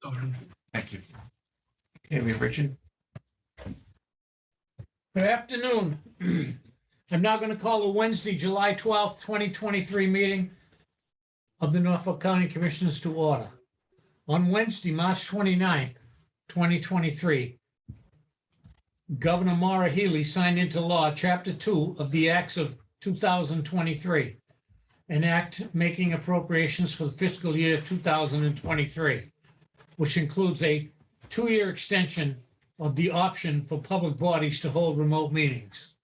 Thank you. Okay, we have Richard. Good afternoon. I'm now going to call the Wednesday, July 12th, 2023 meeting of the Norfolk County Commissioners to order. On Wednesday, March 29th, 2023, Governor Maura Healey signed into law Chapter 2 of the Acts of 2023, an act making appropriations for the fiscal year 2023, which includes a two-year extension of the option for public bodies to hold remote meetings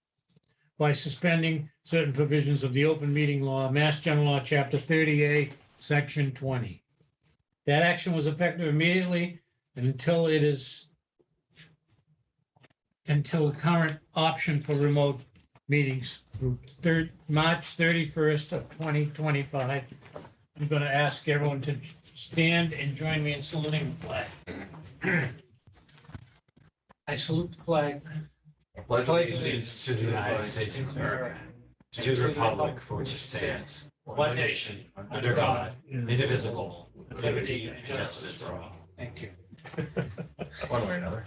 by suspending certain provisions of the open meeting law, Mass General Law, Chapter 30A, Section 20. That action was effective immediately and until the current option for remote meetings through March 31st of 2025. I'm going to ask everyone to stand and join me in saluting the flag. I salute the flag. Pledge allegiance to the United States of America, to the republic for which it stands, one nation, under God, indivisible, with liberty and justice for all. Thank you. One way or another.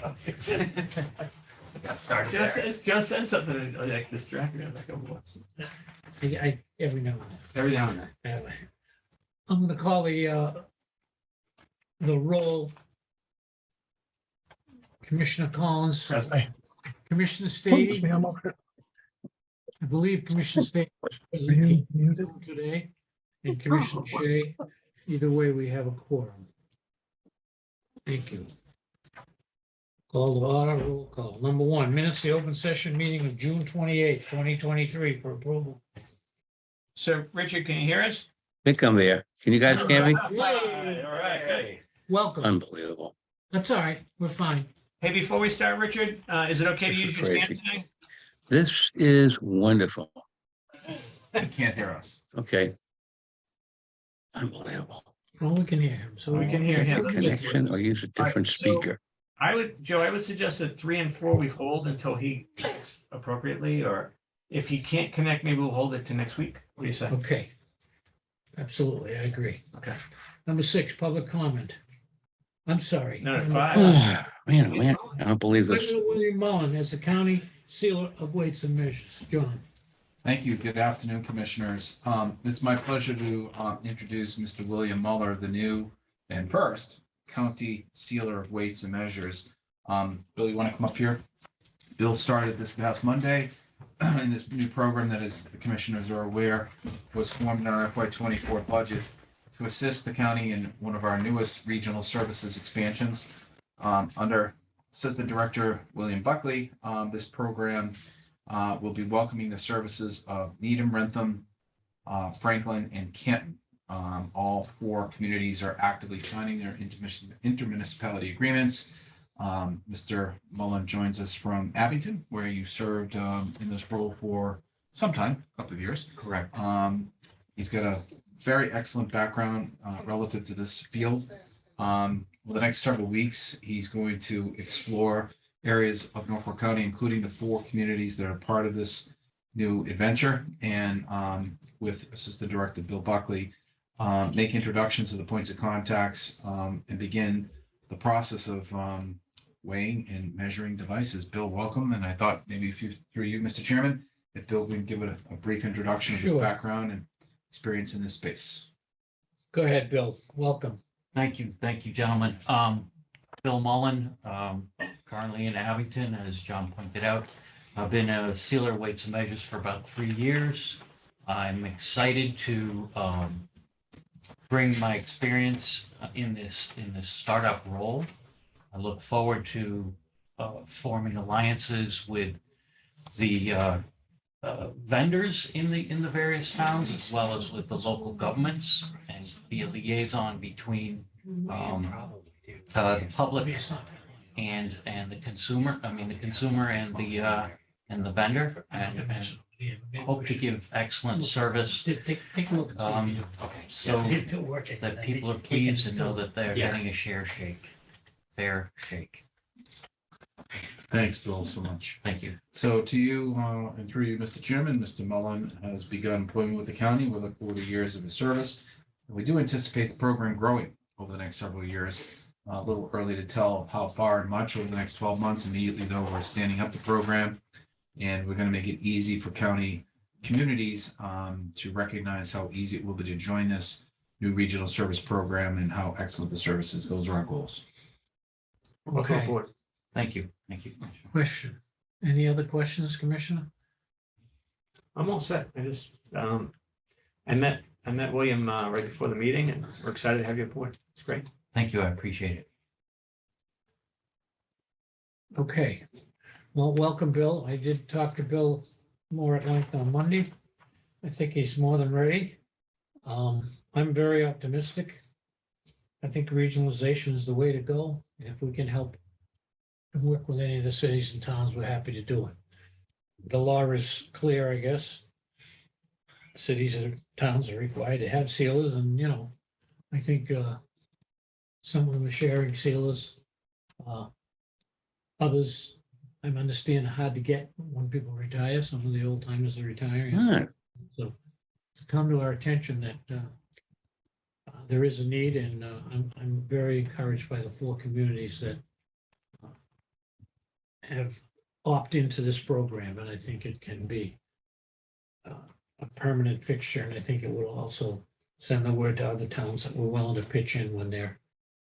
Got started Just, there. just said something like distracted. I'm like, oh, what? Every now and Every now and then. then. Anyway, I'm going to call the roll. Commissioner Collins, Present. Commissioner Stady, I believe Commissioner Stady was present today, and Commissioner Shea. Either way, we have a quorum. Thank you. Call to order, roll call. Number one, minutes, the open session meeting of June 28th, 2023 for approval. So, Richard, can you hear us? I think I'm there. Can you guys hear me? All right. Hey. Welcome. Unbelievable. That's all right. We're fine. Hey, before we start, Richard, is it okay to This use is your stand crazy. today? This is wonderful. You can't hear us. Okay. Unbelievable. Well, we can hear him. So We can hear Check him. the connection or use a different so- speaker. Joe, I would suggest that 3 and 4 we hold until he connects appropriately, or if he can't connect, maybe we'll hold it to next week. What do you say? Okay. Absolutely, I agree. Okay. Number 6, public comment. I'm sorry. No, Number 5. Man, oh man, I don't believe this. Commissioner William Mullen as the county sealer of weights and measures. John. Thank you. Good afternoon, Commissioners. It's my pleasure to introduce Mr. William Muller, the new and first County Sealer of Weights and Measures. Bill, you want to come up here? Bill started this past Monday, and this new program that, as the Commissioners are aware, was formed in our FY24 budget to assist the county in one of our newest regional services expansions. Under Assistant Director William Buckley, this program will be welcoming the services of Needham, Rentham, Franklin, and Canton. All 4 communities are actively signing their intermunicipality agreements. Mr. Mullen joins us from Abington, where you served in this role for some time, a couple of years. Correct. He's got a very excellent background relative to this field. For the next several weeks, he's going to explore areas of Norfolk County, including the 4 communities that are part of this new adventure, and with Assistant Director Bill Buckley, make introductions to the points of contacts and begin the process of weighing and measuring devices. Bill, welcome. And I thought maybe through you, Mr. Chairman, if Bill can give it a brief introduction of his Sure. background and experience in this space. Go ahead, Bill. Welcome. Thank you, gentlemen. Bill Mullen, currently in Abington, as John pointed out. I've been a sealer of weights and measures for about 3 years. I'm excited to bring my experience in this startup role. I look forward to forming alliances with the vendors in the various towns, as well as with the local governments, and be a liaison between the public and the consumer. I mean, the consumer and the vendor, and hope to give excellent service. Take a look. Okay, so that people are pleased to know that they're getting a fair shake. Thanks, Bill, so much. Thank you. So to you, and through you, Mr. Chairman, Mr. Mullen has begun employment with the county. We look forward to years of his service. And we do anticipate the program growing over the next several years. a little early to tell how far and much over the next 12 months. Immediately, though, we're standing up the program, and we're going to make it easy for county communities to recognize how easy it will be to join this new regional service program and how excellent the service is. Those are our goals. Welcome Okay, aboard. Thank you. Thank you, Commissioner. question. Any other questions, Commissioner? I'm all set. I met William right before the meeting, and we're excited to have you aboard. It's great. Thank you. I appreciate it. Okay, well, welcome, Bill. I did talk to Bill more at length on Monday. I think he's more than ready. I'm very optimistic. I think regionalization is the way to go, and if we can help and work with any of the cities and towns, we're happy to do it. The law is clear, I guess. Cities and towns are required to have sealers, and, I think some of them are sharing sealers. Others, I understand, hard to get when people retire. Some of the old timers are retiring. Good. So it's come to our attention that there is a need, and I'm very encouraged by the 4 communities that have opted into this program, and I think it can be a permanent fixture, and I think it will also send the word to other towns that we're willing to pitch in when they're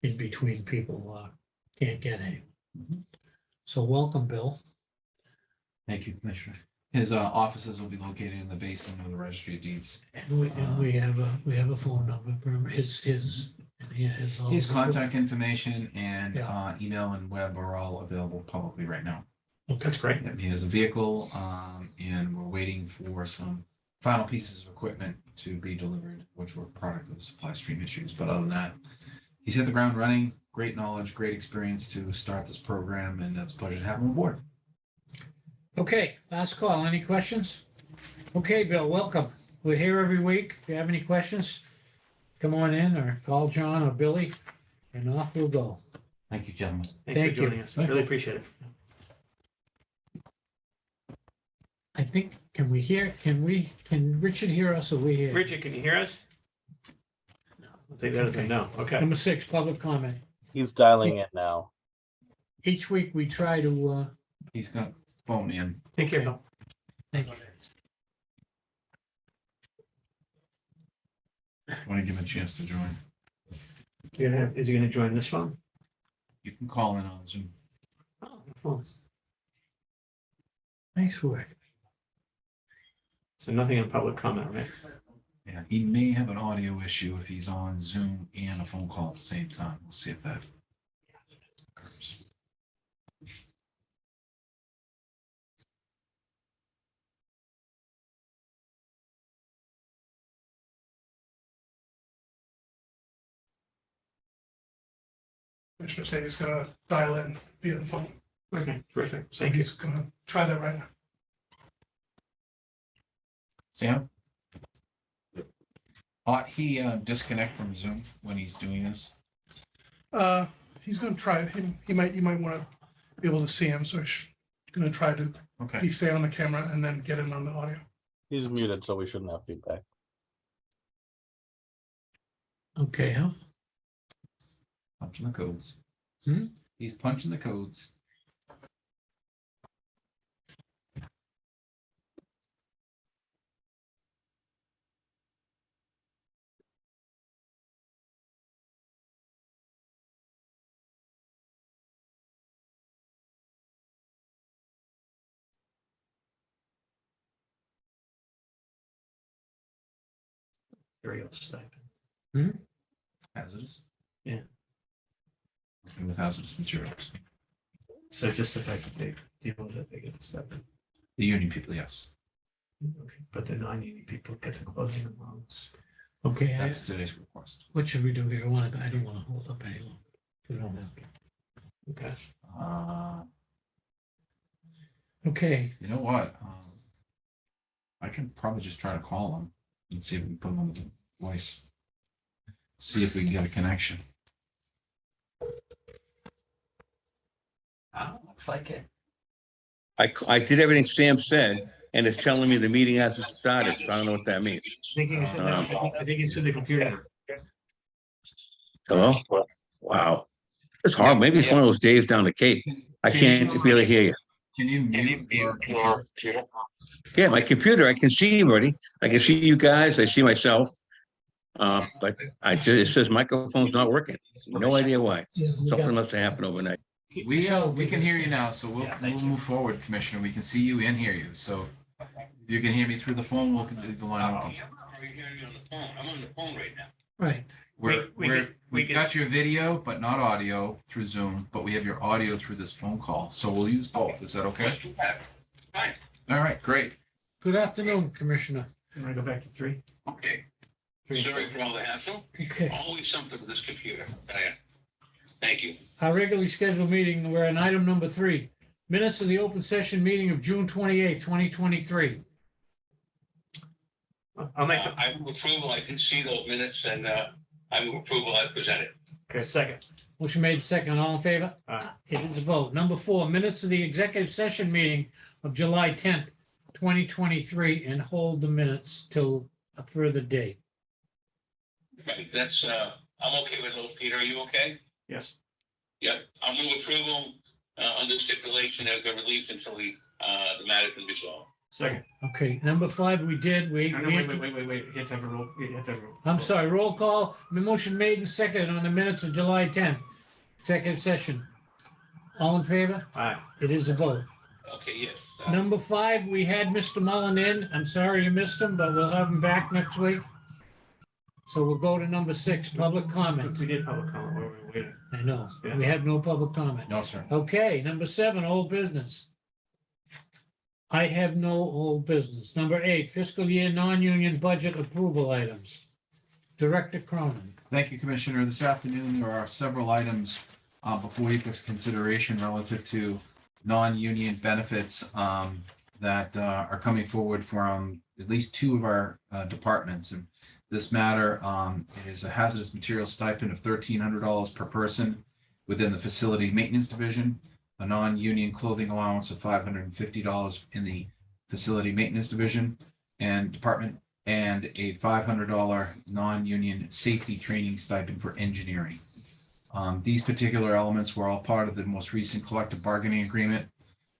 in between people can't get any. Mhm. So welcome, Bill. Thank you, Commissioner. His offices will be located in the basement of the Registry of Deeds. And we have a phone number for his, and he has all. His contact information and Yeah. email and web are all available publicly right now. That's great. He has a vehicle, and we're waiting for some final pieces of equipment to be delivered, which were product of the supply stream issues. But other than that, he's hit the ground running, great knowledge, great experience to start this program, and it's a pleasure to have him aboard. Okay, last call. Any questions? Okay, Bill, welcome. We're here every week. If you have any questions, come on in or call John or Billy, and off we'll go. Thank you, gentlemen. Thanks for Thank you. joining us. Really appreciate it. I think, can Richard hear us or we hear? Richard, can you hear us? No. I think that is a no. Okay. Number 6, public comment. He's dialing in now. Each week we try to, He's gonna phone in. Take care, Okay. Bill. thank you. Want to give him a chance to join. Is he gonna join this phone? You can call in on Zoom. Oh, the phone. Nice work. So nothing on public comment, right? Yeah, he may have an audio issue if he's on Zoom and a phone call at the same time. We'll see if that occurs. Commissioner said he's gonna dial in via the phone. Okay, terrific. So Thank you. he's gonna try that right now. Sam? Ought he disconnect from Zoom when he's doing this? He's gonna try it. You might want to be able to see him, so he's gonna try to Okay. be stay on the camera and then get in on the audio. He's muted, so we shouldn't have feedback. Okay, huh? Punching the codes. Hmm? He's punching the codes. Very stipend. Hazardous. Yeah. Working with hazardous materials. So just the fact that they deal with it, they get the step in. The union people, yes. Okay. But the non-union people get the closing of loans. Okay, That's today's request. what should we do here? I don't want to hold up any longer. We don't have to. Okay. Okay, You know what? I can probably just try to call him and see if we can put him on the voice. See if we can get a connection. Looks like it. I did everything Sam said, and it's telling me the meeting hasn't started, so I don't know what that means. I think you should the computer. Hello? Wow. It's hard. Maybe it's one of those days down the Cape. I Can can't barely hear you. Can you mute your computer? Yeah, my computer, I can see everybody. I can see you guys. I see myself. But it says microphone's not working. No idea why. Something must have happened overnight. We can hear you now, so Yeah, thank we'll you. move forward, Commissioner. We can see you and hear you. So if you can hear me through the phone, we'll leave the line open. I'm on the phone right now. Right. We've got your video, but not audio through Zoom, but we have your audio through this phone call. So we'll use both. Is that okay? Fine. All right, great. Good afternoon, Commissioner. You want to go back to 3? Okay. Three. Sorry for all the hassle. Okay. Always something with this computer. Thank you. Our regularly scheduled meeting, we're on item number 3. Minutes of the open session meeting of June 28th, 2023. I'll make the, I move approval. I can see those minutes and I move approval as presented. okay, second. Motion made second. All in favor? Aye. It is a vote. Number 4, minutes of the executive session meeting of July 10th, 2023, and hold the minutes till a further date. Right, that's, I'm okay with those. Peter, are you okay? Yes. Yep, I'll move approval under stipulation of the relief until the matter can be solved. Second. Okay, number 5, we did. No, no, wait. You have to have a roll. You have to have a roll. I'm sorry, roll call. Motion made and seconded on the minutes of July 10th, executive session. All in favor? Aye. It is a vote. Okay, yes. Number 5, we had Mr. Mullen in. I'm sorry you missed him, but we'll have him back next week. So we'll go to number 6, public comment. We did public comment. Where were we waiting? I know, Yeah. we have no public comment. No, sir. Okay, number 7, old business. I have no old business. Number 8, fiscal year non-union budget approval items. Director Cronin. Thank you, Commissioner. This afternoon, there are several items before you for consideration relative to non-union benefits that are coming forward from at least 2 of our departments. And this matter it is a hazardous materials stipend of $1,300 per person within the facility maintenance division, a non-union clothing allowance of $550 in the facility maintenance division and department, and a $500 non-union safety training stipend for engineering. These particular elements were all part of the most recent collective bargaining agreement.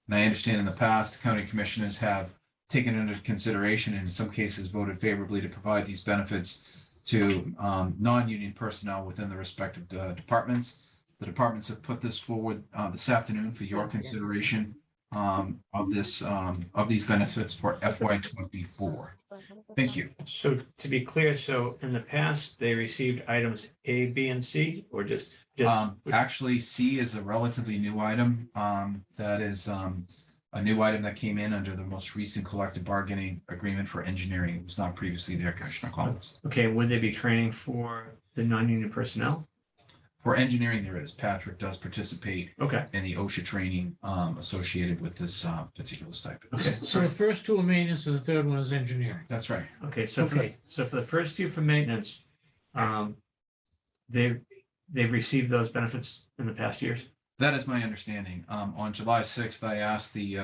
And I understand in the past, the county commissioners have taken into consideration and in some cases voted favorably to provide these benefits to non-union personnel within the respective departments. The departments have put this forward this afternoon for your consideration of these benefits for FY24. Thank you. So to be clear, so in the past, they received items A, B, and C, or just? Actually, C is a relatively new item. That is a new item that came in under the most recent collective bargaining agreement for engineering. It was not previously there, Commissioner Collins. Okay, would they be training for the non-union personnel? For engineering, there is. Patrick does participate Okay, in the OSHA training associated with this particular stipend. okay. So the first 2 are maintenance and the third one is engineering. That's right. Okay, so for the, Okay. so for the first 2 for maintenance, they've received those benefits in the past years? That is my understanding. On July 6th, I asked the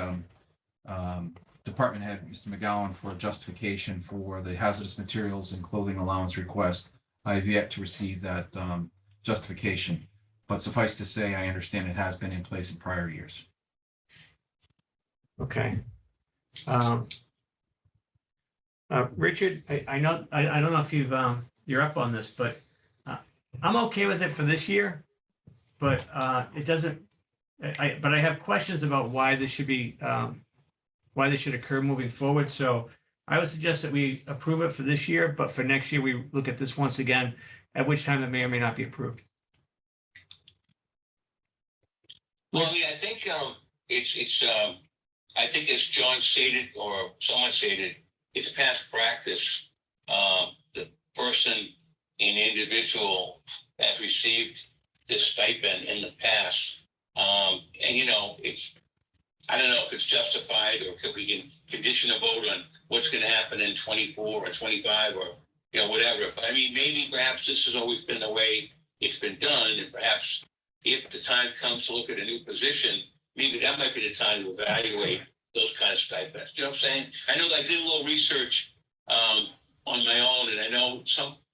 department head, Mr. McGowan, for justification for the hazardous materials and clothing allowance request. I have yet to receive that justification, but suffice to say, I understand it has been in place in prior years. Okay. Richard, I know, I don't know if you're up on this, but I'm okay with it for this year, but it doesn't, but I have questions about why this should be, why this should occur moving forward. So I would suggest that we approve it for this year, but for next year, we look at this once again, at which time it may or may not be approved. Well, I mean, I think I think as John stated or someone stated, it's past practice. The person, an individual, has received this stipend in the past, and it's, I don't know if it's justified or if we can condition a vote on what's going to happen in 24 or 25 or whatever. But I mean, maybe perhaps this has always been the way it's been done, and perhaps if the time comes to look at a new position, maybe that might be the time to evaluate those kind of stipends. You know what I'm saying? I know that I did a little research on my own, and I know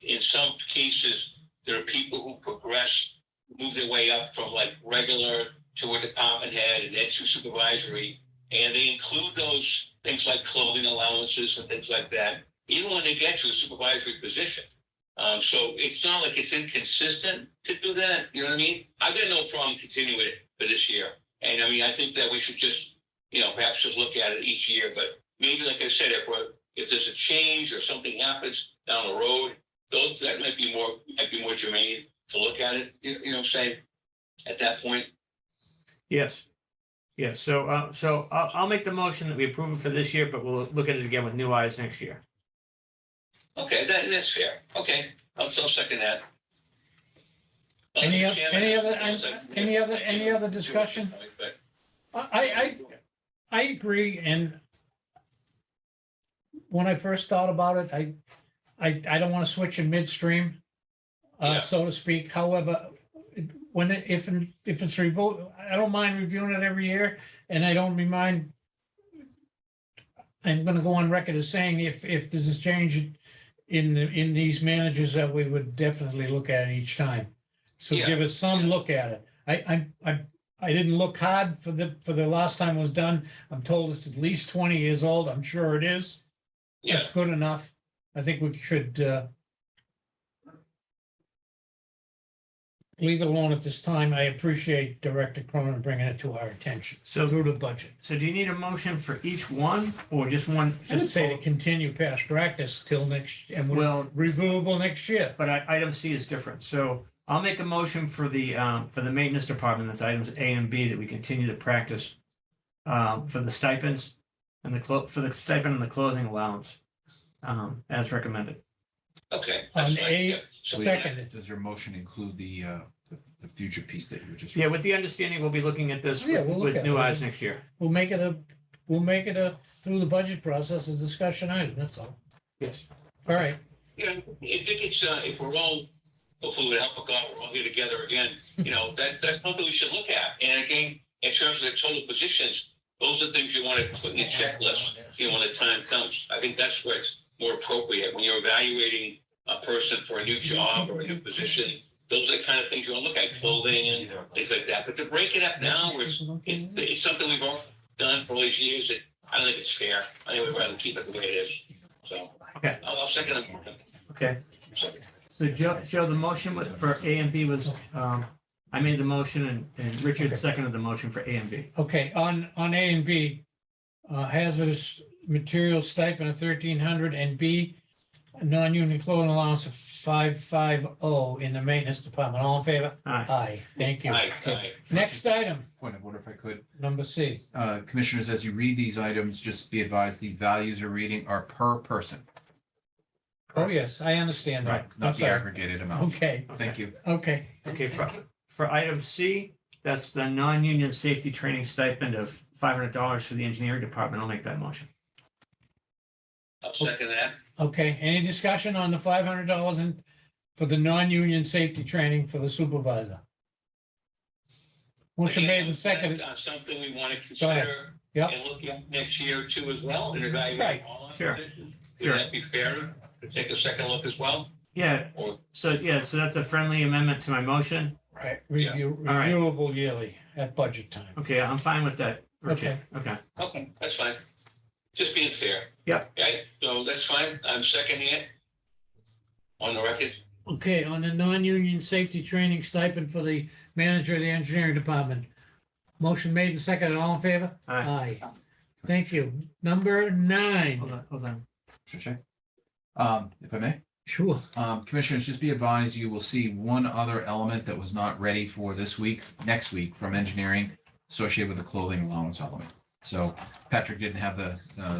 in some cases, there are people who progress move their way up from like regular to a department head and then to supervisory. And they include those things like clothing allowances and things like that, even when they get to a supervisory position. So it's not like it's inconsistent to do that. You know what I mean? I've got no problem continuing it for this year. And I mean, I think that we should just, perhaps just look at it each year. But maybe, like I said, if there's a change or something happens down the road, that might be more germane to look at it. Say at that point. Yes. Yes. So I'll make the motion that we approve it for this year, but we'll look at it again with new eyes next year. Okay, that's fair. Okay, I'll second that. Any Mr. oth- Chairman, any other discussion? But I agree, and when I first thought about it, I don't want to switch in midstream, Yeah. so to speak. However, if it's I don't mind reviewing it every year, and I don't mind. I'm going to go on record as saying if there's a change in these managers, that we would definitely look at it each time. So Yeah. give us some look at it. I didn't look hard for the last time it was done. I'm told it's at least 20 years old. I'm sure it is. Yeah, That's good enough. I think we should leave it alone at this time. I appreciate Director Cronin bringing it to our attention So, through the budget. so do you need a motion for each one or just one? I would Just say to continue past practice till next, and we'll Well, reviewable next year. but item C is different. So I'll make a motion for the maintenance department, that's items A and B, that we continue to practice for the stipends and for the stipend and the clothing allowance, as recommended. okay. On that's fine. A, Yeah. So we- second, Does your motion include the future piece that you were just? Yeah, with the understanding we'll be looking at this Yeah, we'll look with at new it. eyes next year. we'll make it through the budget process, a discussion item, that's all. Yes. All right, I think it's, if we're all, hopefully with the help of God, we're all here together again, that's something we should look at. And again, in terms of the total positions, those are things you want to put in your checklist, when the time comes. I think that's where it's more appropriate when you're evaluating a person for a new job or a new position. Those are the kind of things you want to look at, clothing and things like that. But to break it up now, where it's something we've all done for all these years, that I don't think it's fair. I think we'd rather keep it the way it is. So, Okay. I'll second it. Okay. Second. So Joe, the motion was for A and B was, I made the motion and Richard seconded the motion for A and B. okay, on A and B, hazardous materials stipend of 1,300, and B, non-union clothing allowance of 550 in the maintenance department. All in favor? Aye. Aye, thank you. Aye. Next item, Point of order, if I could. number C. Commissioners, as you read these items, just be advised, the values you're reading are per person, Oh, yes, I understand that. I'm not the sorry. aggregated amount. Okay, Thank you. okay. Okay, for item C, that's the non-union safety training stipend of $500 for the engineering department. I'll make that motion. I'll second that. Okay, any discussion on the $500 for the non-union safety training for the supervisor? Motion made and seconded. Something we want to Go ahead. consider Yep. and look at next year too as well, and evaluate Right. all our Sure. positions. Sure. Would that be fair to take a second look as well? Yeah, Or, so that's a friendly amendment to my motion. Right, All right. reviewable yearly at budget time. Okay, I'm fine with that, Richard. Okay. okay, that's fine. Just being fair. Yep. Okay, so that's fine. I'm seconding it. On the record. Okay, on the non-union safety training stipend for the manager of the engineering department. Motion made and seconded, all in favor? Aye. Thank you. Number 9. Hold on. Should I? If I may? Sure. Commissioners, just be advised, you will see one other element that was not ready for next week from engineering associated with the clothing allowance element. So Patrick didn't have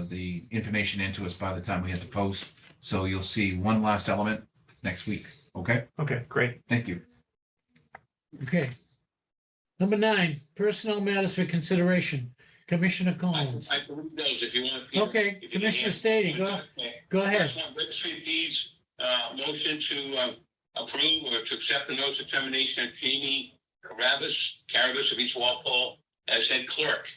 the information into us by the time we had to post. So you'll see one last element next week. Okay, Okay, great. thank you. Okay. Number 9, personnel matters for consideration. Commissioner I Collins. I can read those if you want. Peter. Okay, If you Commissioner can. Stady, go ahead. First one, registry of deeds, motion to approve or to accept the notice of termination of Jamie Carabas of East Walpole as head clerk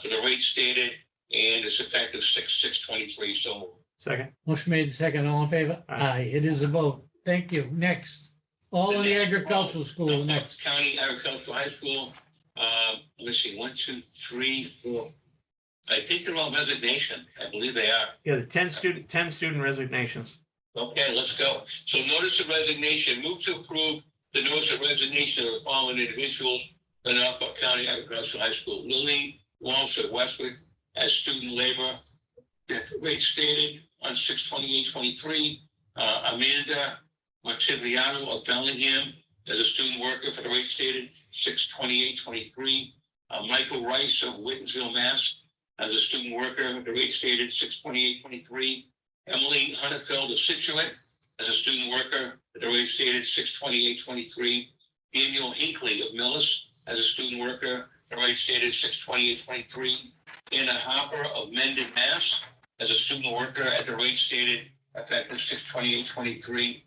for the rate stated, and it's effective 6/6/23. So Second. Motion made and seconded, all in favor? Aye. It is a vote. Thank you. Next. All in the next agricultural school, the Norfolk next. County Agricultural High School, let me see, 1, 2, 3, 4. I think they're all resignation. I believe they are. Yeah, the 10 student resignations. Okay, let's go. So notice of resignation, move to approve the notice of resignation of the following individuals in Norfolk County Agricultural High School. Lily Walsh of Westwick as student labor, rate stated on 6/28/23. Amanda Martigliano of Bellingham as a student worker for the rate stated 6/28/23. Michael Rice of Wittensville, Mass. As a student worker, the rate stated 6/28/23. Emily Hunnefeld of Situate as a student worker, at the rate stated 6/28/23. Daniel Hinckley of Millis as a student worker, the rate stated 6/28/23. Anna Hopper of Mendon, Mass. As a student worker at the rate stated effective 6/28/23.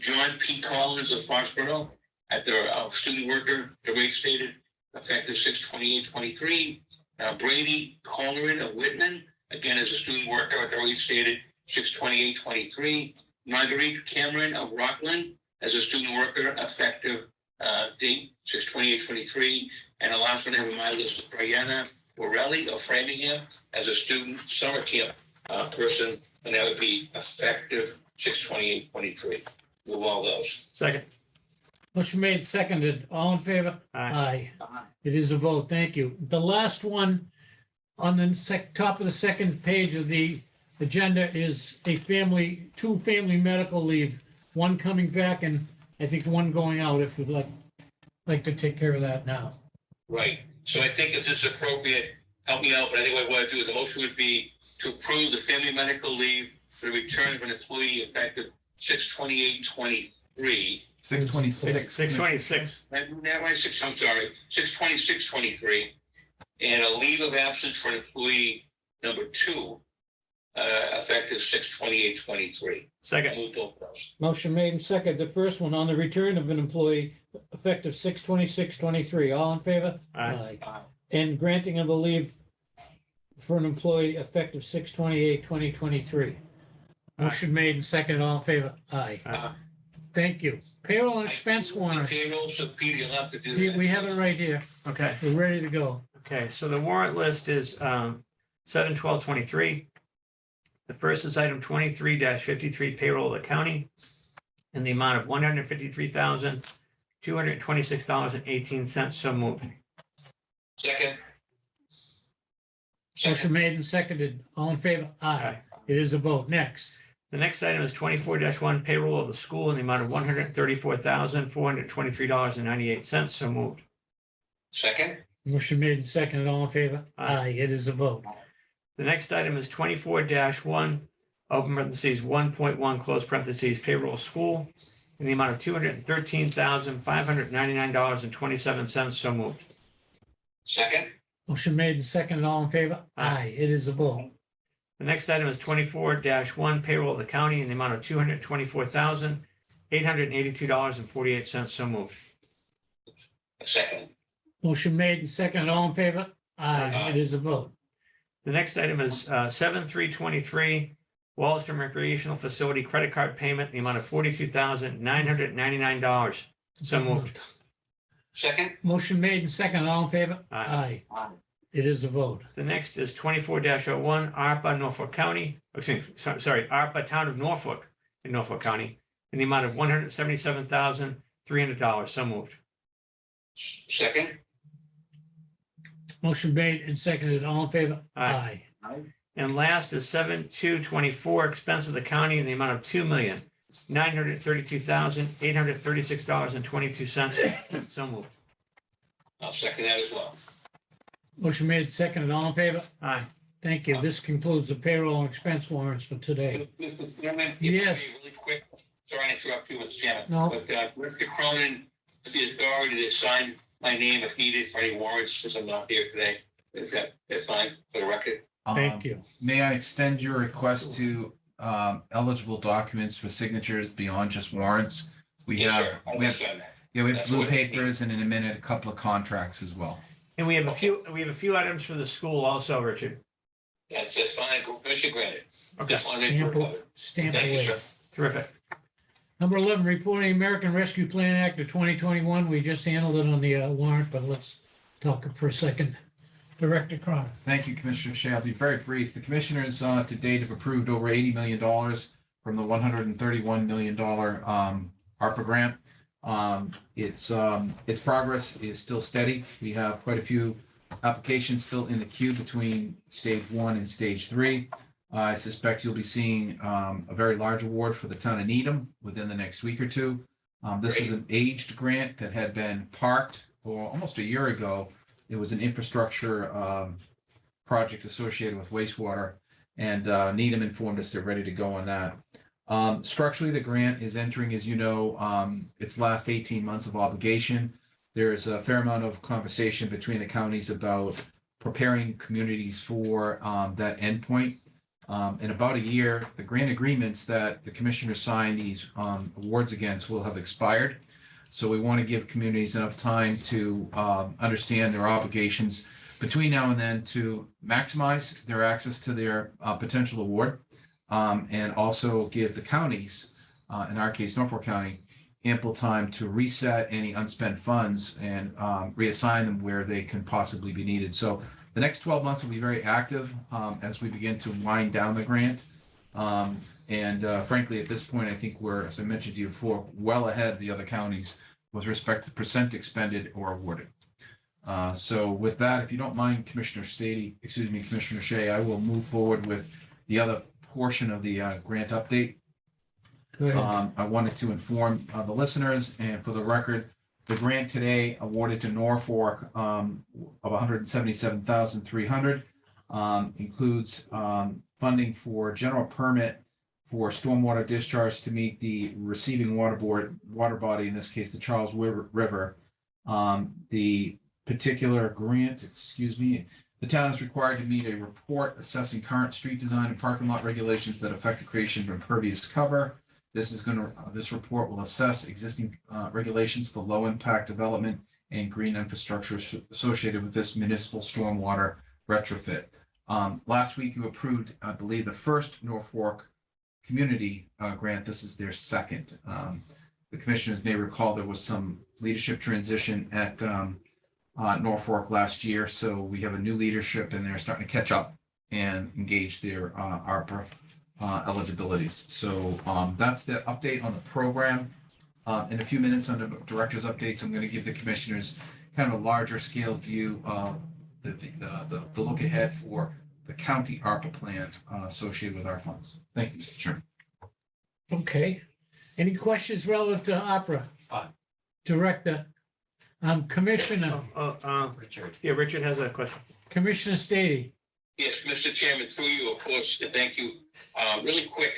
John P. Collins of Foxborough at the student worker, the rate stated effective 6/28/23. Brady Coleman of Whitman, again as a student worker at the rate stated 6/28/23. Marguerite Cameron of Rockland as a student worker effective date 6/28/23. And the last one I have on my list is Brianna Borelli of Framingham as a student summer camp person, and that would be effective 6/28/23. Move all those. Second. Motion made, seconded. All in favor? Aye. It is a vote. Thank you. The last one on the top of the second page of the agenda is two family medical leave, one coming back and I think one going out, if you'd like to take care of that now. Right. So I think if this is appropriate, help me out, but I think what I want to do, the motion would be to approve the family medical leave for the return of an employee effective 6/28/23. 626. 626. I'm sorry, 6/26/23, and a leave of absence for employee number 2, effective 6/28/23. Second. Move both those. Motion made and seconded. The first one on the return of an employee effective 6/26/23. All in favor? Aye. And granting of a leave for an employee effective 6/28/2023. Motion made and seconded. All in favor? Aye. Uh, Thank you. Payroll and expense warrants. Payroll, so Peter, you'll have to do We that. we have it right here. Okay. We're ready to go. Okay, so the warrant list is 7/12/23. The first is item 23-53 payroll of the county in the amount of $153,226.18. So moved. Second. Motion made and seconded. All in favor? Aye. It is a vote. Next. The next item is 24-1 payroll of the school in the amount of $134,423.98. So moved. Second. Motion made and seconded. All in favor? Aye. Aye. It is a vote. The next item is 24-1, open parentheses, 1.1, close parentheses, payroll school in the amount of $213,599.27. So moved. Second. Motion made and seconded. All in favor? Aye. Aye. It is a vote. The next item is 24-1 payroll of the county in the amount of $224,882.48. So moved. Second. Motion made and seconded. All in favor? Aye. Aye. It is a vote. The next item is 7/3/23 Wallaston Recreational Facility credit card payment in the amount of $42,999. So moved. Second. Motion made and seconded. All in favor? Aye. Aye. It is a vote. The next is 24-01 ARPA Norfolk County, ARPA Town of Norfolk in Norfolk County in the amount of $177,300. So moved. Second. Motion made and seconded. All in favor? Aye. And last is 7/2/24 expense of the county in the amount of $2,932,836.22. So moved. I'll second that as well. Motion made and seconded. All in favor? Aye. Thank you. This concludes the payroll and expense warrants for today. Mr. Chairman, if I Yes. may, really quick, sorry to interrupt you, Mr. Chairman. No. But Mr. Cronin has the authority to sign my name if needed for any warrants, since I'm not here today. Is that's fine for the record? Thank you. May I extend your request to eligible documents for signatures beyond just warrants? We Yes, have, sir. I we have, understand that. yeah, we have That's blue what- papers and in a minute, a couple of contracts as well. And we have a few items for the school also, Richard. That's fine. Permission granted. Okay, Just wanted to make sure we're covered. Stamp Thank you, away. sir. terrific. Number 11, reporting American Rescue Plan Act of 2021. We just handled it on the warrant, but let's talk for a second. Director Cronin. Thank you, Commissioner Shea. I'll be very brief. The commissioners to date have approved over $80 million from the $131 million ARPA grant. Its progress is still steady. We have quite a few applications still in the queue between stage 1 and stage 3. I suspect you'll be seeing a very large award for the town of Needham within the next week or two. This is an aged grant that had been parked for almost a year ago. It was an infrastructure project associated with wastewater, and Needham informed us they're ready to go on that. Structurally, the grant is entering, as you know, its last 18 months of obligation. There's a fair amount of conversation between the counties about preparing communities for that endpoint. In about a year, the grant agreements that the commissioners signed these awards against will have expired. So we want to give communities enough time to understand their obligations between now and then to maximize their access to their potential award, and also give the counties, in our case, Norfolk County, ample time to reset any unspent funds and reassign them where they can possibly be needed. So the next 12 months will be very active as we begin to wind down the grant. Frankly, at this point, I think we're, as I mentioned to you before, well ahead of the other counties with respect to percent expended or awarded. So with that, if you don't mind, Commissioner Shea, I will move forward with the other portion of the grant update. Go ahead. I wanted to inform the listeners, and for the record, the grant today awarded to Norfolk of $177,300 includes funding for general permit for stormwater discharge to meet the receiving water body, in this case, the Charles River. The particular grant, the town is required to meet a report assessing current street design and parking lot regulations that affect the creation of impervious cover. This report will assess existing regulations for low impact development and green infrastructure associated with this municipal stormwater retrofit. Last week you approved, I believe, the first Norfolk community grant. This is their second. The commissioners may recall there was some leadership transition at Norfolk last year, so we have a new leadership and they're starting to catch up and engage their ARPA eligibilities. So that's the update on the program. In a few minutes under director's updates, I'm going to give the commissioners kind of a larger scale view of the look ahead for the county ARPA plan associated with our funds. Thank you, Mr. Chairman. Okay. Any questions relative to opera? Director, Commissioner, Richard. Yeah, Richard has a question. Commissioner Stady. Yes, Mr. Chairman, through you, of course, and thank you. Really quick,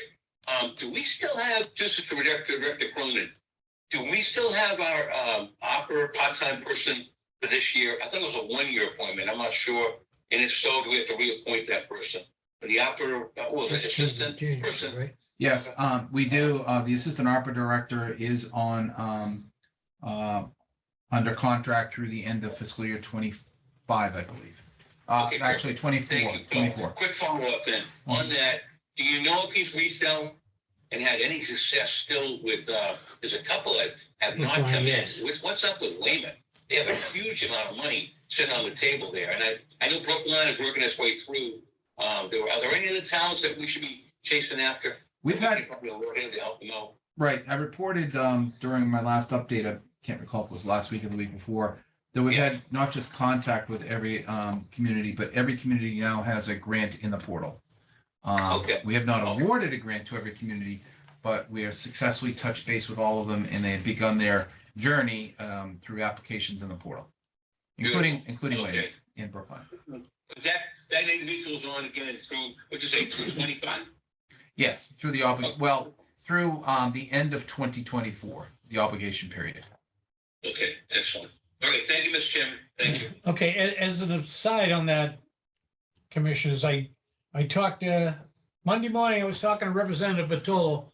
do we still have, just to Director Cronin, do we still have our opera part-time person for this year? I thought it was a one-year appointment. I'm not sure. And if so, do we have to reappoint that person? For the opera, what was it, assistant person? Right? Yes, we do. The assistant ARPA director is on under contract through the end of fiscal year 25, I believe. Okay, Actually, 24. Thank you. 24. Quick follow-up then. On that, do you know if he's reached out and had any success still with, there's a couple that have not Brookline, come in. yes. What's up with Wayman? They have a huge amount of money sitting on the table there. And I know Brookline is working its way through. Are there any other towns that we should be chasing after? We've had, Probably alert him to help them out. right, I reported during my last update, I can't recall if it was last week or the week before, that we've had not just contact with every community, but every community now has a grant in the portal. Okay. We have not awarded a grant to every community, but we have successfully touched base with all of them, and they have begun their journey through applications in the portal, including Okay. Wayne in Brookline. That individual's on again through, what'd you say, 225? Yes, through the through the end of 2024, the obligation period. Okay, excellent. All right, thank you, Mr. Chairman. Thank you. Okay, as an aside on that, Commissioners, I talked Monday morning, I was talking to Representative Vitolo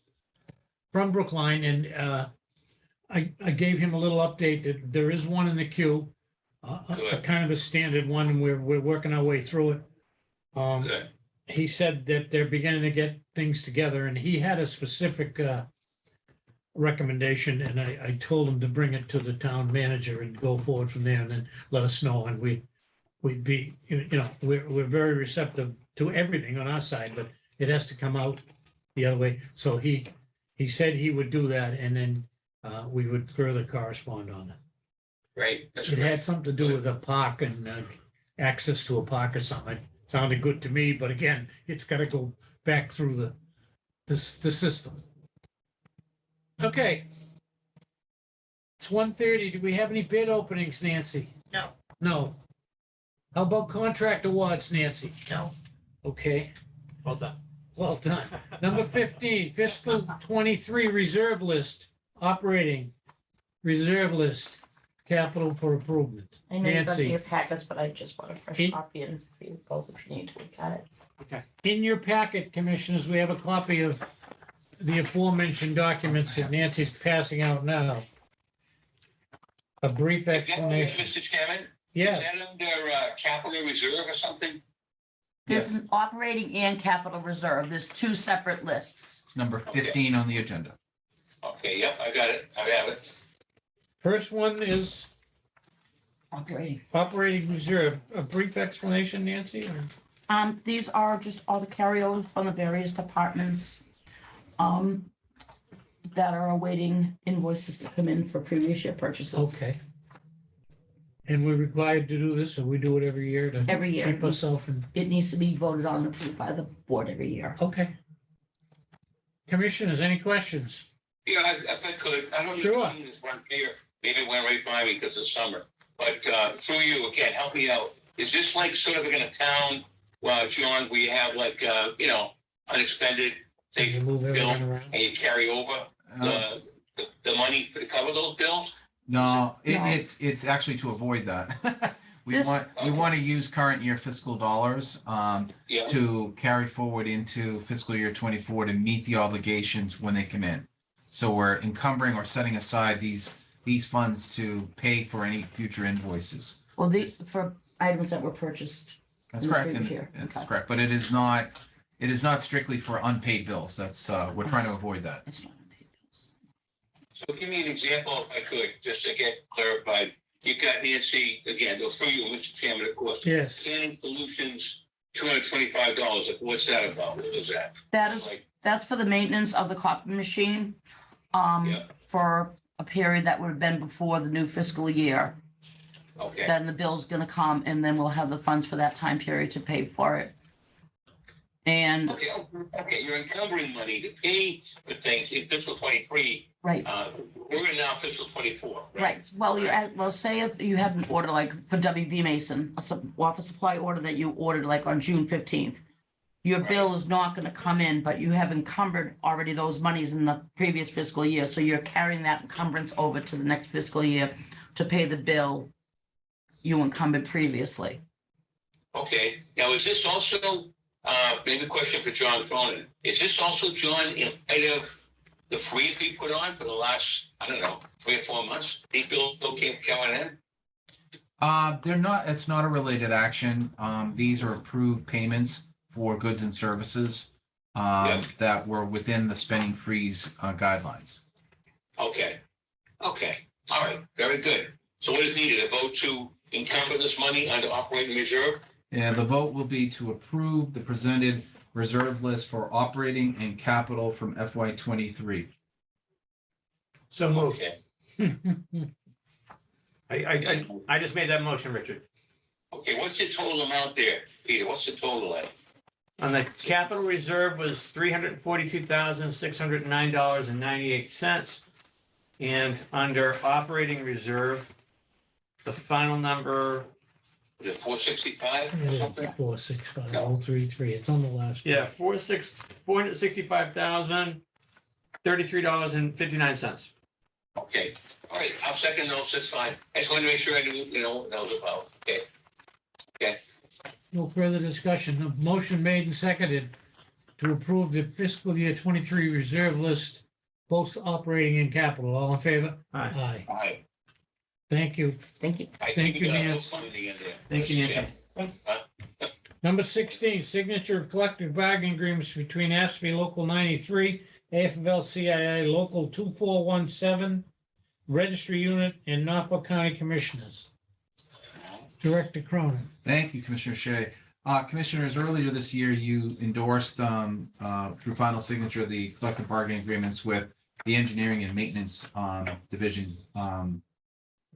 from Brookline, and I gave him a little update that there is one in the queue, a Good. kind of a standard one, and we're working our way through it. Good. He said that they're beginning to get things together, and he had a specific recommendation, and I told him to bring it to the town manager and go forward from there, and then let us know, and we'd be, we're very receptive to everything on our side, but it has to come out the other way. So he said he would do that, and then we would further correspond on it. Great. That's It great. had something to do with a park and access to a park or something. It sounded good to me, but again, it's got to go back through the system. Okay. It's 1:30. Do we have any bid openings, Nancy? No. No. How about contract awards, Nancy? No. Okay, Well done. well done. Number 15, fiscal 23 reserve list, operating reserve list, capital for improvement. I know you've got Nancy, your packets, but I just want a fresh Eight. copy and for you both if you need to look at it. in your packet, Commissioners, we have a copy of the aforementioned documents that Nancy's passing out now. A brief explanation. Mr. Chairman? Yes, Is that under capital reserve or something? This is operating and capital reserve. There's two separate lists. It's number 15 on the agenda. Okay, yep, I got it. I have it. first one is Operating. operating reserve. A brief explanation, Nancy? or- These are just all the carryovers from the various departments that are awaiting invoices to come in for previous year purchases. Okay. And we're required to do this, or we do it every year to Every year. keep ourselves in? It needs to be voted on and approved by the board every year. Okay. Commissioners, any questions? Yeah, if I could, I don't know if Sure. you've seen this one here, maybe it went right by me because it's summer, but through you, again, help me out. Is this like sort of in a town, John, where you have like, unexpended, Can you say, move everyone bill, around? and you carry over the money to cover those bills? No, No. it's actually to avoid that. We This- want to use current year fiscal dollars Yeah, to carry forward into fiscal year 24 to meet the obligations when they come in. So we're encumbering or setting aside these funds to pay for any future invoices. Well, these for items that were purchased. That's In the correct, previous and year. that's Okay. correct, but it is not strictly for unpaid bills. That's, we're trying to avoid that. It's not unpaid bills. so give me an example if I could, just to get clarified. You got Nancy, again, go through you, Mr. Chairman, of course. Yes, Canning Solutions, $225. Like, what's that about? What is that? That is, Like, that's for the maintenance of the copy machine. Yeah. For a period that would have been before the new fiscal year. okay. Then the bill's gonna come and then we'll have the funds for that time period to pay for it. And, Okay, you're encumbering money to pay for things in fiscal 23. right, We're in now fiscal 24, right? right. Well, well, say if you had an order like for WB Mason, office supply order that you ordered like on June 15th. Your bill is not gonna come in, but you have encumbered already those monies in the previous fiscal year. So you're carrying that encumbrance over to the next fiscal year to pay the bill you encumbered previously. Okay, now is this also, maybe a question for John Cronin. Is this also, John, in light of the freeze we put on for the last, I don't know, 3 or 4 months? These bills still keep coming in? They're not, it's not a related action. These are approved payments for goods and services Yeah. that were within the spending freeze guidelines. Okay, all right, very good. So what is needed, a vote to encumber this money under operating reserve? And the vote will be to approve the presented reserve list for operating and capital from FY 23. So moved. Okay, I just made that motion, Richard. okay, what's the total amount there, Peter? What's the total at? On the capital reserve was $342,609.98. And under operating reserve, the final number, Is it 465 or something? 465,033. It's on the last. yeah, $465,033.59. Okay, all right, I'll second those, that's fine. I just wanted to make sure I knew, what that was about. Okay. Okay, No further discussion. A motion made and seconded to approve the fiscal year 23 reserve list, both operating and capital. All in favor? Aye. Aye. all right. Thank you. Thank you. I Thank think we you, got a Nance. little money in there. Thank you, Nancy. Number 16, signature of collective bargaining agreements between ASBE Local 93 AFL-CIO Local 2417, Registry Unit, and Norfolk County Commissioners. Director Cronin. Thank you, Commissioner Shea. Commissioners, earlier this year, you endorsed through final signature the collective bargaining agreements with the engineering and maintenance division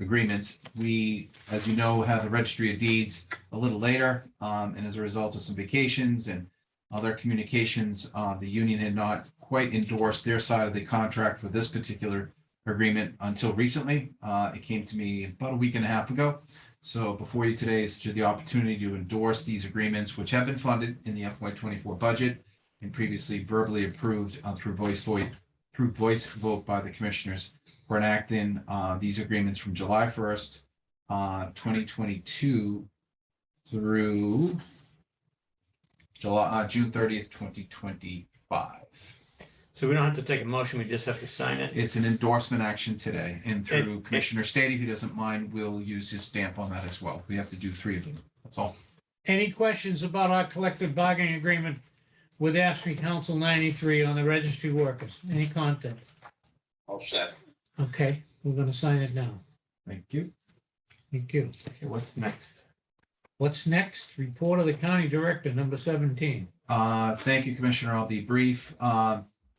agreements. We, as you know, have the registry of deeds a little later, and as a result of some vacations and other communications, the union had not quite endorsed their side of the contract for this particular agreement until recently. It came to me about a week and a half ago. So before you today is to the opportunity to endorse these agreements, which have been funded in the FY24 budget and previously verbally approved through voice vote by the commissioners for enacting these agreements from July 1st, 2022 through June 30th, 2025. So we don't have to take a motion, we just have to sign it. It's an endorsement action today, and through It- Commissioner Stady, if he doesn't mind, we'll use his stamp on that as well. We have to do 3 of them. That's all. Any questions about our collective bargaining agreement with AFSCME Council 93 on the registry workers? Any content? All set. Okay, we're gonna sign it now. Thank you. Thank you. Okay, what's next? What's next? Report of the county director, number 17. Thank you, Commissioner. I'll be brief.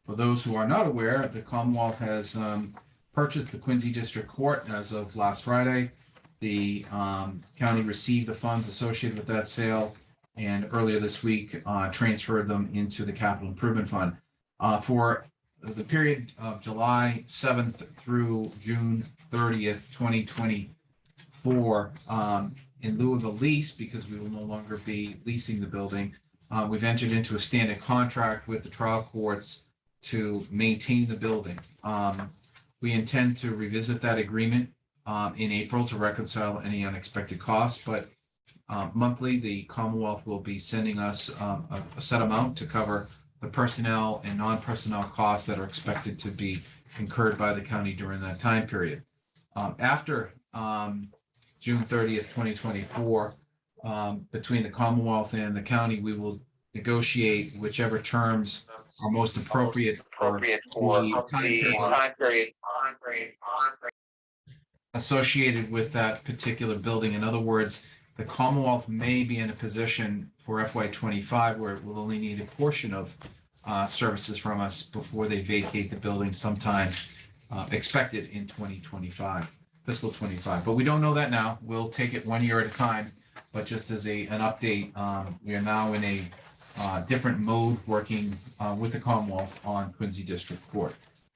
For those who are not aware, the Commonwealth has purchased the Quincy District Court as of last Friday. The county received the funds associated with that sale and earlier this week transferred them into the Capital Improvement Fund. For the period of July 7th through June 30th, 2024, in lieu of a lease, because we will no longer be leasing the building, we've entered into a standard contract with the trial courts to maintain the building. We intend to revisit that agreement in April to reconcile any unexpected costs, but monthly, the Commonwealth will be sending us a set amount to cover the personnel and non-personnel costs that are expected to be incurred by the county during that time period. After June 30th, 2024, between the Commonwealth and the county, we will negotiate whichever terms are most appropriate for the time period associated with that particular building. In other words, the Commonwealth may be in a position for FY25 where it will only need a portion of services from us before they vacate the building sometime expected in 2025, fiscal 25. But we don't know that now. We'll take it 1 year at a time. But just as an update, we are now in a different mode working with the Commonwealth on Quincy District Court.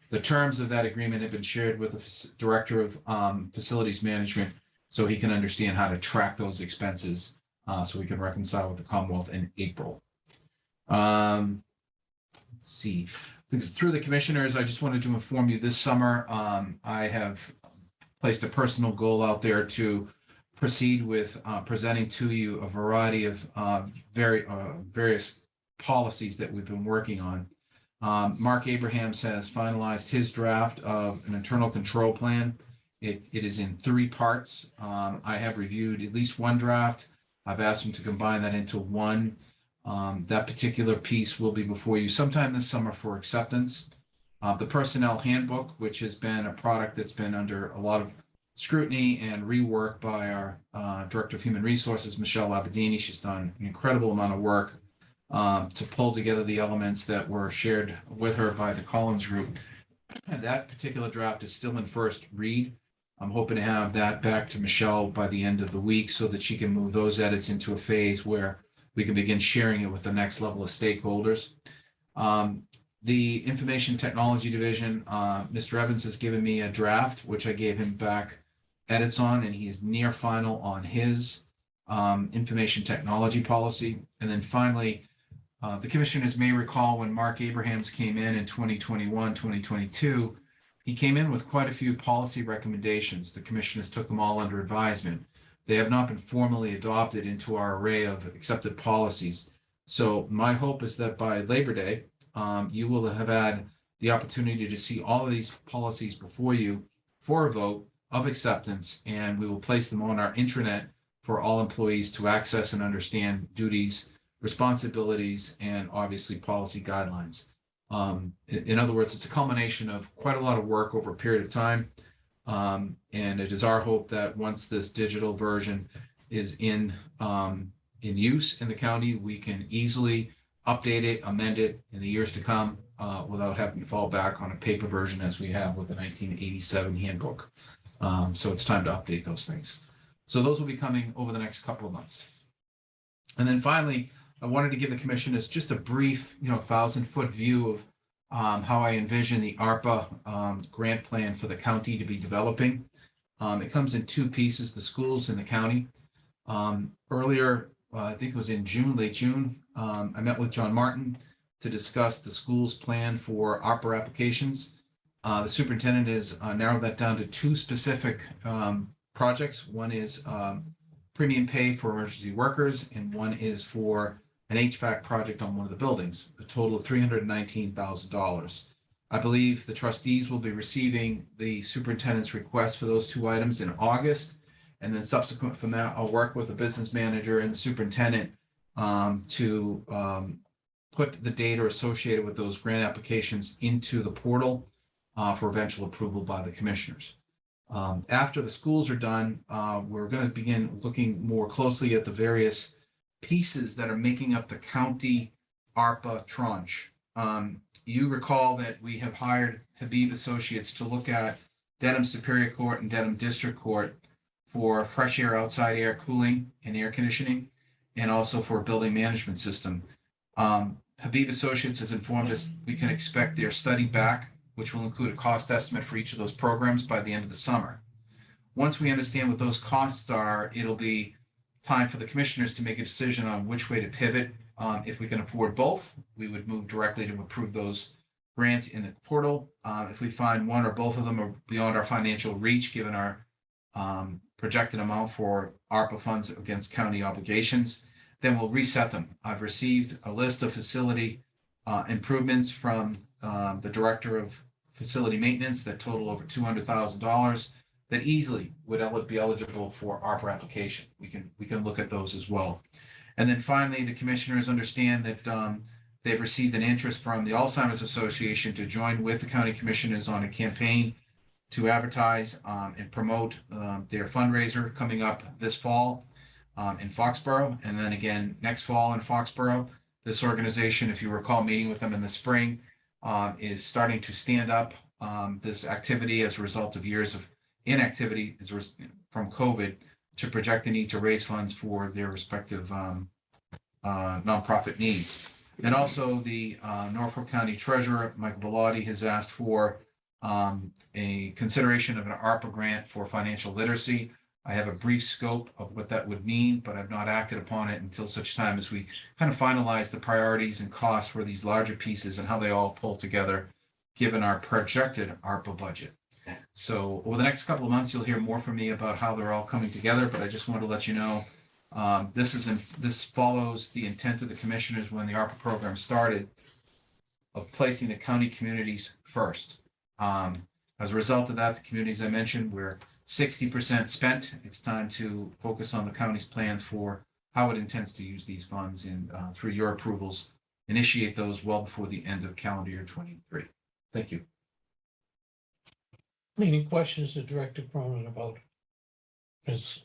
The terms of that agreement have been shared with the Director of Facilities Management so he can understand how to track those expenses so we can reconcile with the Commonwealth in April. Let's see. Through the commissioners, I just wanted to inform you this summer, I have placed a personal goal out there to proceed with presenting to you a variety of various policies that we've been working on. Mark Abrahams has finalized his draft of an internal control plan. It is in 3 parts. I have reviewed at least one draft. I've asked him to combine that into one. That particular piece will be before you sometime this summer for acceptance. The personnel handbook, which has been a product that's been under a lot of scrutiny and rework by our Director of Human Resources, Michelle Labadini. She's done an incredible amount of work to pull together the elements that were shared with her by the Collins Group. And that particular draft is still in first read. I'm hoping to have that back to Michelle by the end of the week so that she can move those edits into a phase where we can begin sharing it with the next level of stakeholders. The Information Technology Division, Mr. Evans has given me a draft, which I gave him back edits on, and he is near final on his information technology policy. And then finally, the commissioners may recall when Mark Abrahams came in 2021, 2022, he came in with quite a few policy recommendations. The commissioners took them all under advisement. They have not been formally adopted into our array of accepted policies. So my hope is that by Labor Day, you will have had the opportunity to see all of these policies before you for a vote of acceptance, and we will place them on our intranet for all employees to access and understand duties, responsibilities, and obviously policy guidelines. In other words, it's a culmination of quite a lot of work over a period of time. And it is our hope that once this digital version is in use in the county, we can easily update it, amend it in the years to come, without having to fall back on a paper version as we have with the 1987 handbook. So it's time to update those things. So those will be coming over the next couple of months. And then finally, I wanted to give the commissioners just a brief, 1,000-foot view of how I envision the ARPA grant plan for the county to be developing. It comes in two pieces, the schools and the county. Earlier, I think it was in June, late June, I met with John Martin to discuss the school's plan for ARPA applications. The superintendent has narrowed that down to two specific projects. One is premium pay for emergency workers, and one is for an HVAC project on one of the buildings, a total of $319,000. I believe the trustees will be receiving the superintendent's request for those two items in August. And then subsequent from that, I'll work with the business manager and the superintendent to put the data associated with those grant applications into the portal for eventual approval by the commissioners. After the schools are done, we're going to begin looking more closely at the various pieces that are making up the county ARPA tranche. You recall that we have hired Habib Associates to look at Dedham Superior Court and Dedham District Court for fresh air, outside air cooling and air conditioning, and also for a building management system. Habib Associates has informed us we can expect their study back, which will include a cost estimate for each of those programs by the end of the summer. Once we understand what those costs are, it'll be time for the commissioners to make a decision on which way to pivot. If we can afford both, we would move directly to approve those grants in the portal. If we find one or both of them are beyond our financial reach, given our projected amount for ARPA funds against county obligations, then we'll reset them. I've received a list of facility improvements from the director of facility maintenance that total over $200,000 that easily would be eligible for ARPA application. We can look at those as well. And then finally, the commissioners understand that they've received an interest from the Alzheimer's Association to join with the county commissioners on a campaign to advertise and promote their fundraiser coming up this fall in Foxborough, and then again next fall in Foxborough. This organization, if you recall meeting with them in the spring, is starting to stand up this activity as a result of years of inactivity from COVID to project the need to raise funds for their respective nonprofit needs. And also the Norfolk County Treasurer, Michael Bellotti, has asked for a consideration of an ARPA grant for financial literacy. I have a brief scope of what that would mean, but I've not acted upon it until such time as we kind of finalize the priorities and costs for these larger pieces and how they all pull together, given our projected ARPA budget. So over the next couple of months, you'll hear more from me about how they're all coming together, but I just wanted to let you know this follows the intent of the commissioners when the ARPA program started of placing the county communities first. As a result of that, the communities I mentioned, we're 60% spent. It's time to focus on the county's plans for how it intends to use these funds and through your approvals, initiate those well before the end of calendar year 23. Thank you. Any questions to Director Cronin about his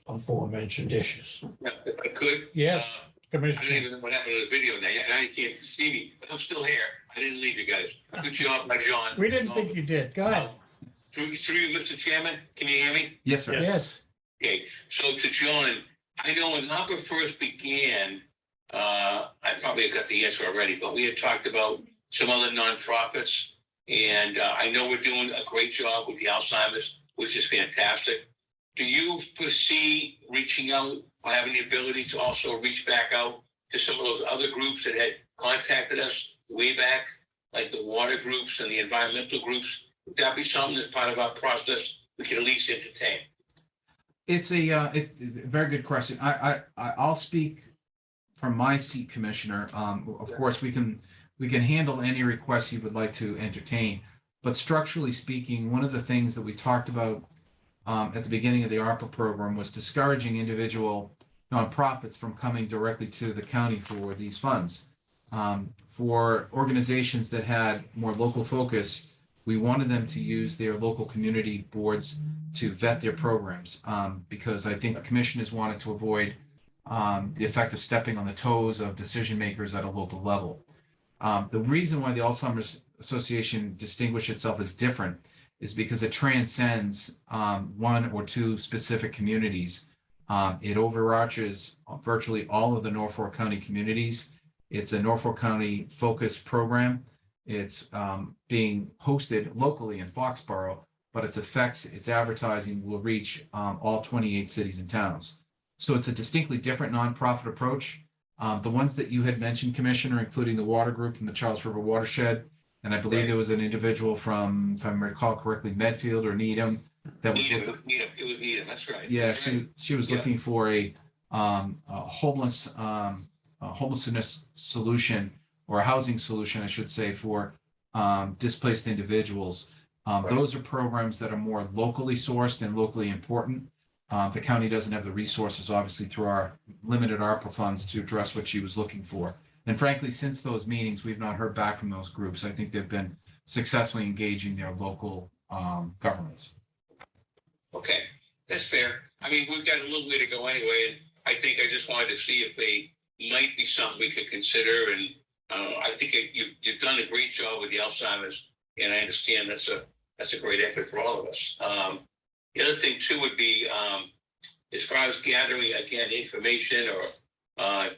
aforementioned issues? If I could. Yes, I don't Commissioner. even know what happened to the video now. Now you can't see me, but I'm still here. I didn't leave you guys. Good job by John. We didn't think you did. Go ahead. Through you, Mr. Chairman, can you hear me? Yes, sir. Yes. Okay, so to John, I know when ARPA first began, I probably got the answer already, but we had talked about some other nonprofits. And I know we're doing a great job with the Alzheimer's, which is fantastic. Do you foresee reaching out or having the ability to also reach back out to some of those other groups that had contacted us way back, like the water groups and the environmental groups? Would that be something that's part of our process we could at least entertain? It's a very good question. I'll speak from my seat, Commissioner. Of course, we can handle any requests you would like to entertain. But structurally speaking, one of the things that we talked about at the beginning of the ARPA program was discouraging individual nonprofits from coming directly to the county for these funds. For organizations that had more local focus, we wanted them to use their local community boards to vet their programs, because I think the commissioners wanted to avoid the effect of stepping on the toes of decision makers at a local level. The reason why the Alzheimer's Association distinguished itself as different is because it transcends one or two specific communities. It overarches virtually all of the Norfolk County communities. It's a Norfolk County focused program. It's being hosted locally in Foxborough, but its effects, its advertising will reach all 28 cities and towns. So it's a distinctly different nonprofit approach. The ones that you had mentioned, Commissioner, including the Water Group and the Charles River Watershed, and I believe Right. there was an individual from, if I recall correctly, Medfield or Needham that was Needham, looking, it was Needham, that's right. yeah, That's right. she was Yeah. looking for a homelessness solution, or a housing solution, I should say, for displaced individuals. Right. Those are programs that are more locally sourced and locally important. The county doesn't have the resources, obviously, through our limited ARPA funds to address what she was looking for. And frankly, since those meetings, we've not heard back from those groups. I think they've been successfully engaging their local governments. Okay, that's fair. I mean, we've got a little way to go anyway, and I think I just wanted to see if they might be something we could consider. And I think you've done a great job with the Alzheimer's, and I understand that's a great effort for all of us. The other thing too would be, as far as gathering again information or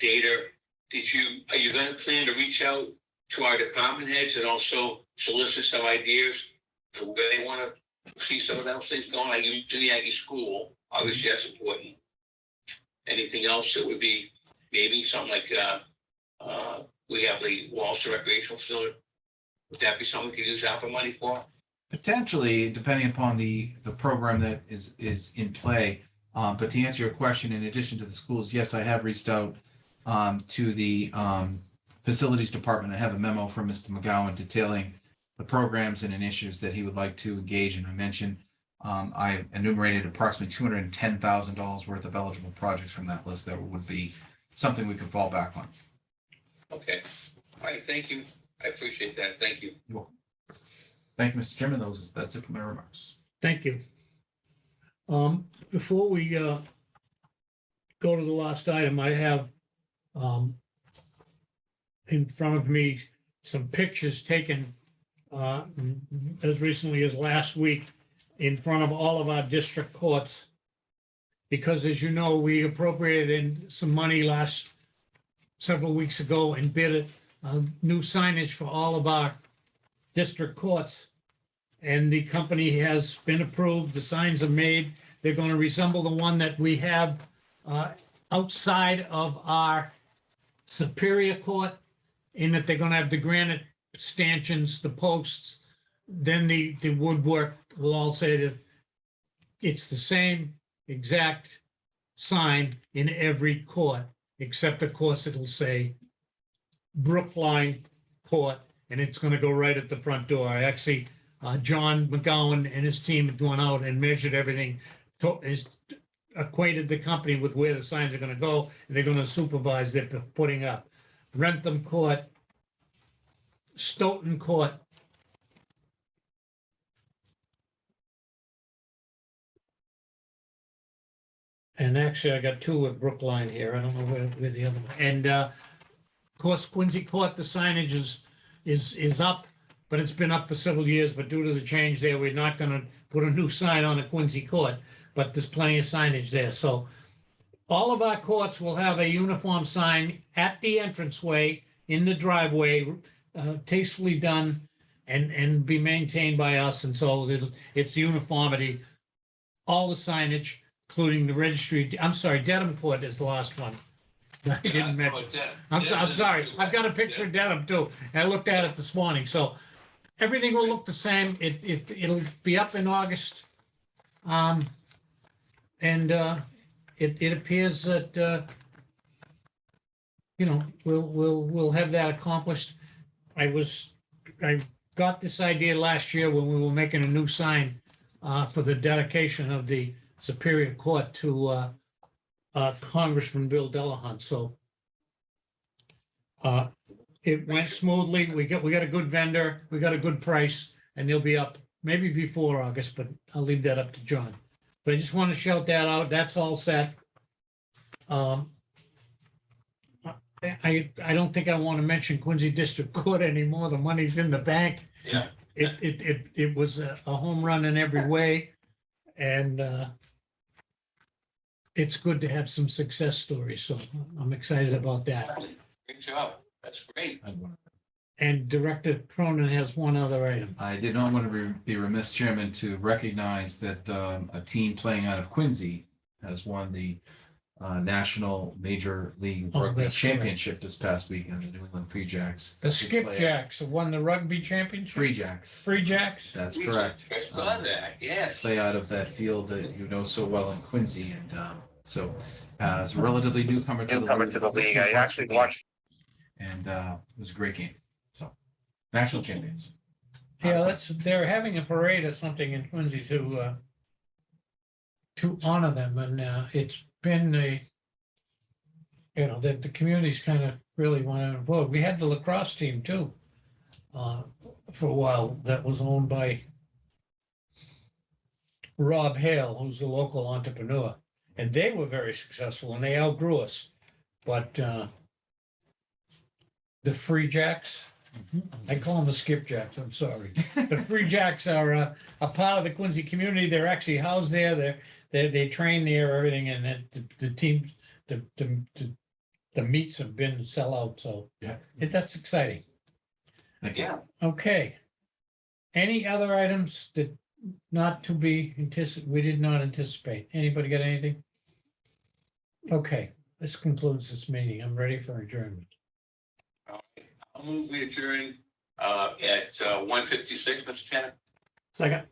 data, are you going to plan to reach out to our department heads and also solicit some ideas to where they want to see some of those things going? Like you to the Aggie School, obviously that's important. Anything else that would be maybe something like we have the Walsall Recreational Facility? Would that be something we could use ARPA money for? Potentially, depending upon the program that is in play. But to answer your question, in addition to the schools, yes, I have reached out to the facilities department. I have a memo from Mr. McGowan detailing the programs and initiatives that he would like to engage in. I mentioned I enumerated approximately $210,000 worth of eligible projects from that list that would be something we could fall back on. Okay. All right. Thank you. I appreciate that. Thank you. Thank you, Mr. Chairman. That's it for my remarks. Thank you. Before we go to the last item, I have in front of me some pictures taken as recently as last week in front of all of our district courts. Because as you know, we appropriated some money several weeks ago and bid new signage for all of our district courts. And the company has been approved. The signs are made. They're going to resemble the one that we have outside of our Superior Court, in that they're going to have the granite stanchions, the posts. Then the woodwork will all say that it's the same exact sign in every court, except of course it'll say Brookline Court, and it's going to go right at the front door. I actually, John McGowan and his team had gone out and measured everything, acquainted the company with where the signs are going to go, and they're going to supervise their putting up. Rentham Court, Stoughton Court, and actually I got two with Brookline here. I don't know where the other one. And of course, Quincy Court, the signage is up, but it's been up for several years. But due to the change there, we're not going to put a new sign on at Quincy Court, but there's plenty of signage there. So all of our courts will have a uniform sign at the entranceway, in the driveway, tastefully done and be maintained by us. And so it's uniformity. All the signage, including the registry. I'm sorry, Dedham Court is the last one. I didn't mention. I'm sorry. I've got a picture of Dedham too. I looked at it this morning. So everything will look the same. It'll be up in August. And it appears that we'll have that accomplished. I got this idea last year when we were making a new sign for the dedication of the Superior Court to Congressman Bill Delahunt. So It went smoothly. We got a good vendor. We got a good price, and they'll be up maybe before August, but I'll leave that up to John. But I just want to shout that out. That's all set. I don't think I want to mention Quincy District Court anymore. The money's in the bank. Yeah. It was a home run in every way. And it's good to have some success stories. So I'm excited about that. Great job. That's great. And Director Cronin has one other item. I did not want to be remiss, Chairman, to recognize that a team playing out of Quincy has won the National Major League Oh, Rugby that's Championship this past weekend, the New England Free Jacks. The Skipjacks have won the rugby championship. Free Jacks. Free Jacks. That's correct. I saw that, yes. Play out of that field that you know so well in Quincy, and so as a relatively newcomer to the league, I actually watched, and it was a great game. So national champions. Yeah, they're having a parade or something in Quincy to honor them, and it's been that the community's kind of really want to involve. We had the lacrosse team too, for a while, that was owned by Rob Hale, who's a local entrepreneur, and they were very successful, and they outgrew us. But the Free Jacks, I call them the Skipjacks, I'm sorry. The Free Jacks are a part of the Quincy community. They're actually housed there. They train there, everything, and the teams, the meets have been sellout, so Yeah. That's exciting. Thank you. Yeah. Okay. Any other items that not to be we did not anticipate? Anybody got anything? Okay, this concludes this meeting. I'm ready for adjournment. I'll move we adjourn at 1:56, Mr. Chairman. Second.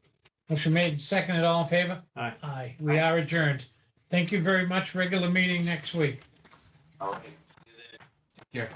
Motion made and seconded. All in favor? Aye. Aye. We are adjourned. Thank you very much. Regular meeting next week. Okay. Here.